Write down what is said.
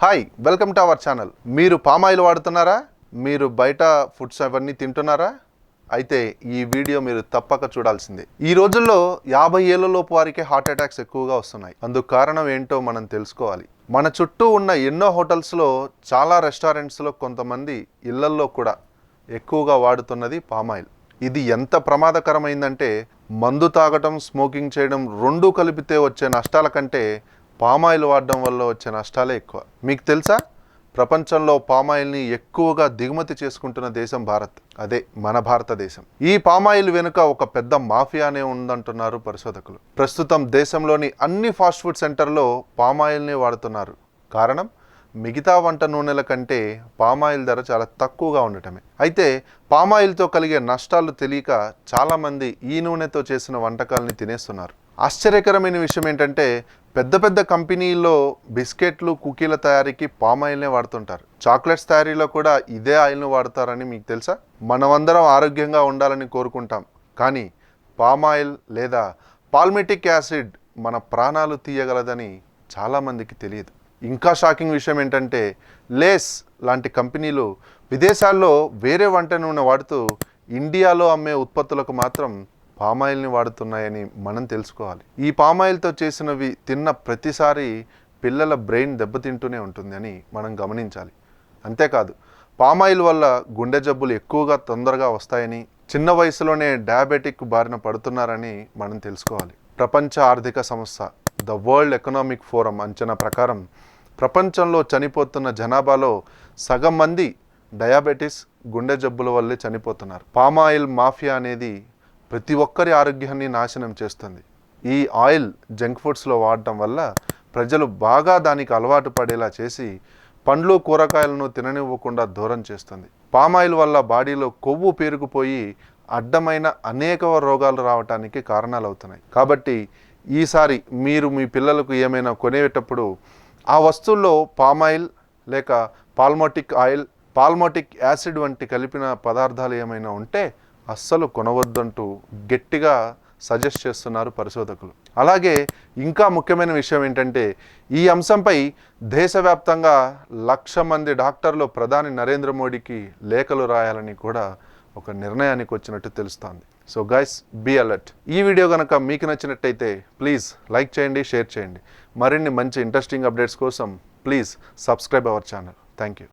Hi welcome to our channel. మీరు palm oil వాడుతున్నారా? మీరు బయట ఫుడ్స్ అవన్నీ తింటున్నారా? అయితే ఈ వీడియో మీరు తప్పక చూడాల్సిందే. ఈ రోజుల్లో 50 ఏళ్లలోపు వారికి హార్ట్ అటాక్స్ ఎక్కువగా వస్తున్నాయి. అందుకు కారణం ఏంటో మనం తెలుసుకోవాలి. మన చుట్టూ ఉన్న ఎన్నో హోటల్స్లో, చాలా రెస్టారెంట్స్లో, కొంతమంది ఇళ్లల్లో కూడా ఎక్కువగా వాడుతున్నది పామ్ ఆయిల్. ఇది ఎంత ప్రమాదకరమైందంటే మందు తాగటం, స్మోకింగ్ చేయడం రెండూ కలిపితే వచ్చే నష్టాల కంటే పామ్ ఆయిల్ వాడడం వల్ల వచ్చే నష్టాలే ఎక్కువ. మీకు తెలుసా, ప్రపంచంలో పామ్ ఆయిల్ని ఎక్కువగా దిగుమతి చేసుకుంటున్న దేశం భారత్. అదే మన భారతదేశం. ఈ పామ్ ఆయిల్ వెనుక ఒక పెద్ద మాఫియానే ఉందంటున్నారు పరిశోధకులు. ప్రస్తుతం దేశంలోని అన్ని ఫాస్ట్ ఫుడ్ సెంటర్లో పామ్ ఆయిల్ని వాడుతున్నారు. కారణం, మిగతా వంట నూనెల కంటే పామ్ ఆయిల్ ధర చాలా తక్కువగా ఉండటమే. అయితే పామ్ ఆయిల్తో కలిగే నష్టాలు తెలియక చాలామంది ఈ నూనెతో చేసిన వంటకాలని తినేస్తున్నారు. ఆశ్చర్యకరమైన విషయం ఏంటంటే, పెద్ద పెద్ద కంపెనీల్లో బిస్కెట్లు, కుకీల తయారీకి పామ్ ఆయిల్నే వాడుతుంటారు. చాక్లెట్స్ తయారీలో కూడా ఇదే ఆయిల్ను వాడతారని మీకు తెలుసా? మనమందరం ఆరోగ్యంగా ఉండాలని కోరుకుంటాం, కానీ పామ్ ఆయిల్ లేదా పాల్మిటిక్ యాసిడ్ మన ప్రాణాలు తీయగలదని చాలామందికి తెలియదు. ఇంకా షాకింగ్ విషయం ఏంటంటే, లేస్ లాంటి కంపెనీలు విదేశాల్లో వేరే వంట నూనె వాడుతూ ఇండియాలో అమ్మే ఉత్పత్తులకు మాత్రం పామ్ ఆయిల్ని వాడుతున్నాయని మనం తెలుసుకోవాలి. ఈ పామ్ ఆయిల్తో చేసినవి తిన్న ప్రతిసారి పిల్లల బ్రెయిన్ దెబ్బతింటూనే ఉంటుంది అని మనం గమనించాలి. అంతేకాదు, పామ్ ఆయిల్ వల్ల గుండె జబ్బులు ఎక్కువగా తొందరగా వస్తాయని, చిన్న వయసులోనే డయాబెటిక్ బారిన పడుతున్నారని మనం తెలుసుకోవాలి. ప్రపంచ ఆర్థిక సంస్థ ద వరల్డ్ ఎకనామిక్ ఫోరం అంచనా ప్రకారం ప్రపంచంలో చనిపోతున్న జనాభాలో సగం మంది డయాబెటీస్, గుండె జబ్బుల వల్లే చనిపోతున్నారు. పామ్ ఆయిల్ మాఫియా అనేది ప్రతి ఒక్కరి ఆరోగ్యాన్ని నాశనం చేస్తుంది. ఈ ఆయిల్ జంక్ ఫుడ్స్లో వాడటం వల్ల ప్రజలు బాగా దానికి అలవాటు పడేలా చేసి పండ్లు, కూరగాయలను తిననివ్వకుండా దూరం చేస్తుంది. పామ్ ఆయిల్ వల్ల బాడీలో కొవ్వు పేరుకుపోయి అడ్డమైన అనేక రోగాలు రావడానికి కారణాలు అవుతున్నాయి. కాబట్టి ఈసారి మీరు మీ పిల్లలకు ఏమైనా కొనేటప్పుడు ఆ వస్తువుల్లో పామ్ ఆయిల్ లేక పాల్మోటిక్ యాసిడ్ వంటి కలిపిన పదార్థాలు ఏమైనా ఉంటే అస్సలు కొనవద్దంటూ గట్టిగా సజెస్ట్ చేస్తున్నారు పరిశోధకులు. అలాగే ఇంకా ముఖ్యమైన విషయం ఏంటంటే, ఈ అంశంపై దేశవ్యాప్తంగా 1,00,000 మంది డాక్టర్లు ప్రధాని నరేంద్ర మోడీకి లేఖలు రాయాలని కూడా ఒక నిర్ణయానికి వచ్చినట్టు తెలుస్తోంది. So guys, be alert. ఈ వీడియో కనుక మీకు నచ్చినట్టయితే ప్లీజ్ లైక్ చేయండి, షేర్ చేయండి. మరిన్ని మంచి ఇంట్రెస్టింగ్ అప్డేట్స్ కోసం please subscribe our channel. Thank you.